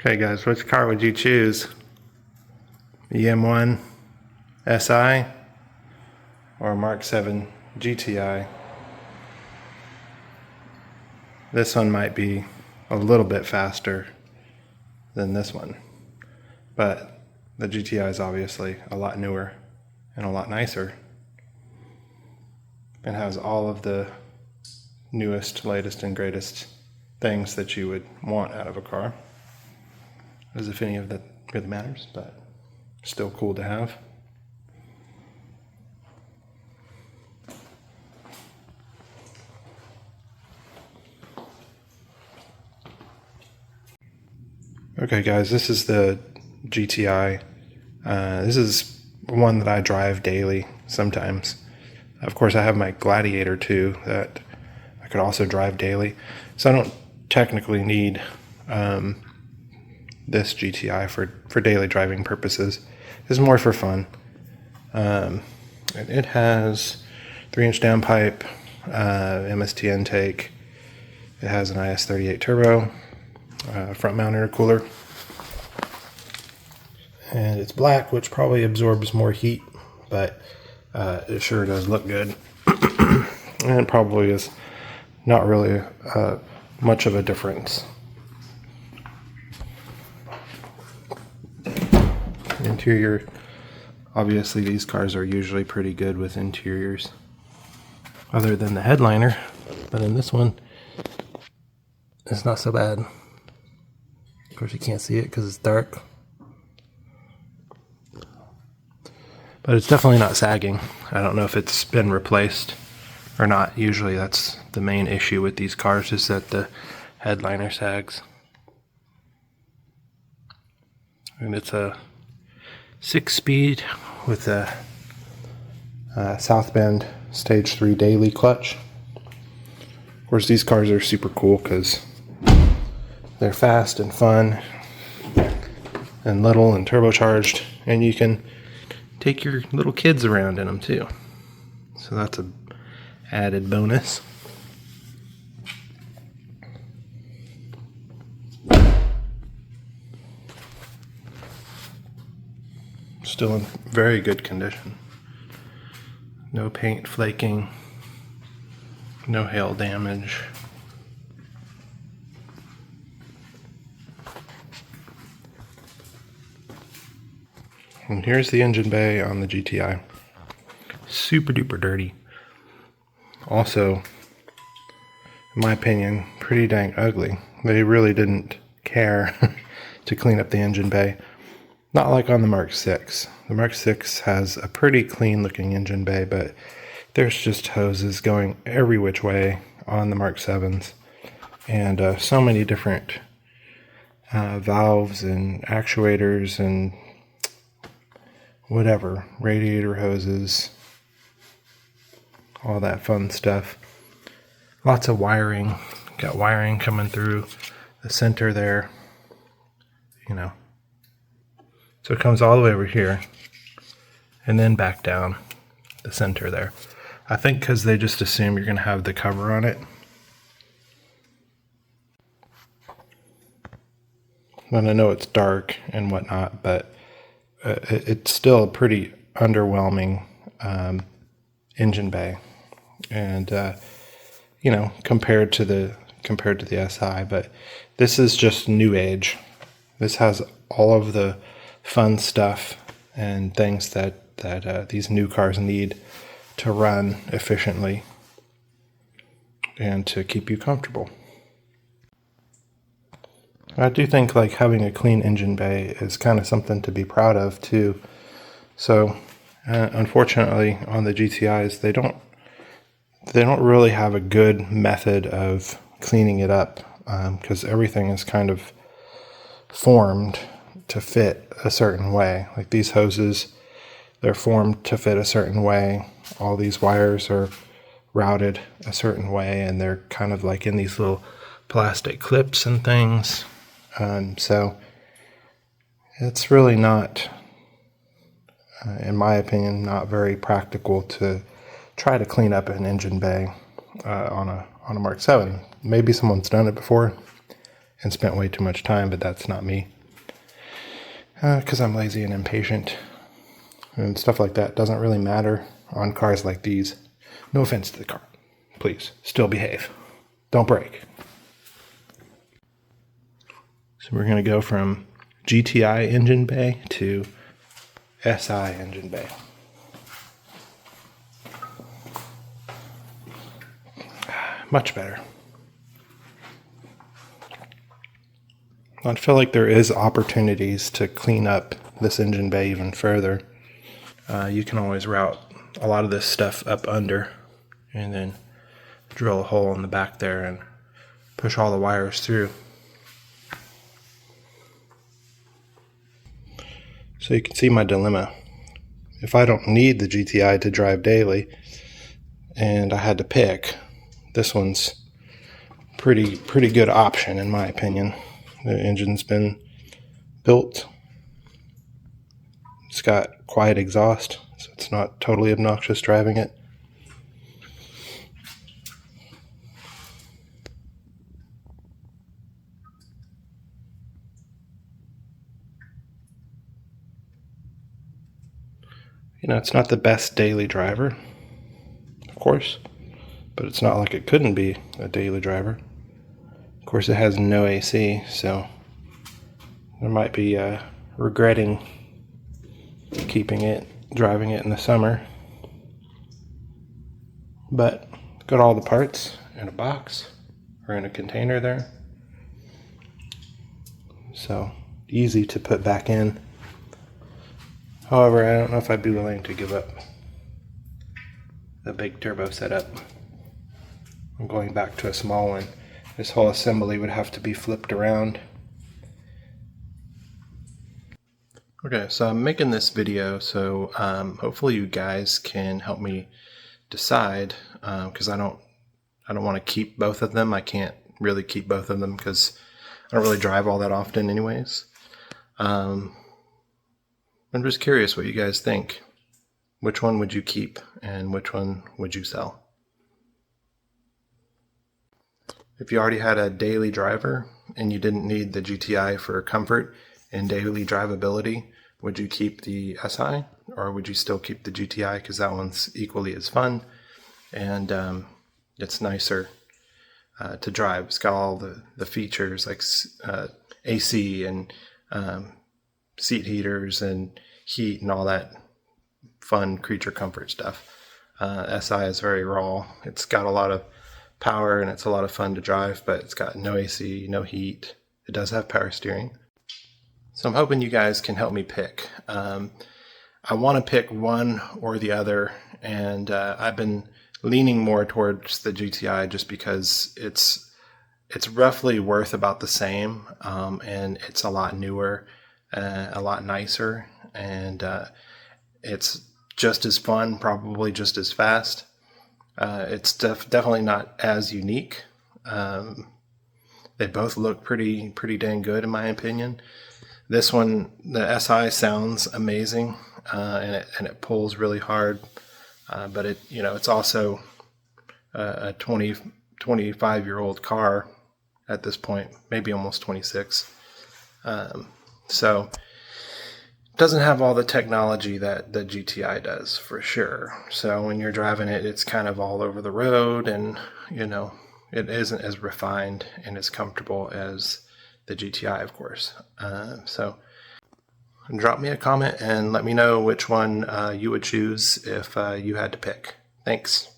Okay guys, which car would you choose? EM1 Si or MK7 GTI? This one might be a little bit faster than this one, but the GTI is obviously a lot newer and a lot nicer and has all of the newest, latest, and greatest things that you would want out of a car, as if any of that really matters, but still cool to have. Okay guys, this is the GTI. This is one that I drive daily sometimes. Of course I have my Gladiator too that I could also drive daily. So I don't technically need this GTI for daily driving purposes. It's more for fun. And it has 3-inch downpipe, MST intake. It has an IS38 Turbo, front mount intercooler. And it's black, which probably absorbs more heat, but it sure does look good. And it probably is not really much of a difference. Interior, obviously these cars are usually pretty good with interiors, other than the headliner, but in this one, it's not so bad. Of course you can't see it because it's dark. But it's definitely not sagging. I don't know if it's been replaced or not. Usually that's the main issue with these cars, is that the headliner sags. And it's a 6-speed with a South Bend Stage 3 daily clutch. Of course these cars are super cool because they're fast and fun and little and turbocharged, and you can take your little kids around in them too. So that's a added bonus. Still in very good condition. No paint flaking, no hail damage. And here's the engine bay on the GTI. Super duper dirty. Also, in my opinion, pretty dang ugly. They really didn't care to clean up the engine bay. Not like on the MK6. The MK6 has a pretty clean looking engine bay, but there's just hoses going every which way on the MK7s. And so many different valves and actuators and whatever, radiator hoses, all that fun stuff. Lots of wiring. Got wiring coming through the center there, you know. So it comes all the way over here and then back down the center there. I think because they just assume you're going to have the cover on it. And I know it's dark and whatnot, but it's still a pretty underwhelming engine bay, and you know, compared to the SI. But this is just new age. This has all of the fun stuff and things that these new cars need to run efficiently and to keep you comfortable. I do think like having a clean engine bay is kind of something to be proud of too. So unfortunately on the GTIs they don't really have a good method of cleaning it up, because everything is kind of formed to fit a certain way. Like these hoses, they're formed to fit a certain way. All these wires are routed a certain way, and they're kind of like in these little plastic clips and things. So it's really not, in my opinion, not very practical to try to clean up an engine bay on a MK7. Maybe someone's done it before and spent way too much time, but that's not me. Because I'm lazy and impatient. And stuff like that doesn't really matter on cars like these. No offense to the car. Please, still behave. Don't break. So we're going to go from GTI engine bay to SI engine bay. Much better. I feel like there is opportunities to clean up this engine bay even further. You can always route a lot of this stuff up under and then drill a hole in the back there and push all the wires through. So you can see my dilemma. If I don't need the GTI to drive daily and I had to pick, this one's pretty good option in my opinion. The engine's been built. It's got quiet exhaust, so it's not totally obnoxious driving it. You know, it's not the best daily driver, of course, but it's not like it couldn't be a daily driver. Of course, it has no AC, so there might be regretting driving it in the summer. But got all the parts in a box or in a container there, so easy to put back in. However, I don't know if I'd be willing to give up the big turbo setup. I'm going back to a small one. This whole assembly would have to be flipped around. Okay, so I'm making this video so hopefully you guys can help me decide, because I don't want to keep both of them. I can't really keep both of them because I don't really drive all that often anyways. I'm just curious what you guys think. Which one would you keep and which one would you sell? If you already had a daily driver and you didn't need the GTI for comfort and daily drivability, would you keep the SI or would you still keep the GTI because that one's equally as fun and it's nicer to drive. It's got all the features like AC and seat heaters and heat and all that fun creature comfort stuff. SI is very raw. It's got a lot of power and it's a lot of fun to drive, but it's got no AC, no heat. It does have power steering. So I'm hoping you guys can help me pick. I want to pick one or the other, and I've been leaning more towards the GTI just because it's roughly worth about the same, and it's a lot newer, a lot nicer, and it's just as fun, probably just as fast. It's definitely not as unique. They both look pretty dang good in my opinion. This one, the SI sounds amazing, and it pulls really hard, but it's also a 25-year-old car at this point, maybe almost 26. So it doesn't have all the technology that the GTI does for sure. So when you're driving it, it's kind of all over the road, and it isn't as refined and as comfortable as the GTI, of course. So drop me a comment and let me know which one you would choose if you had to pick. Thanks.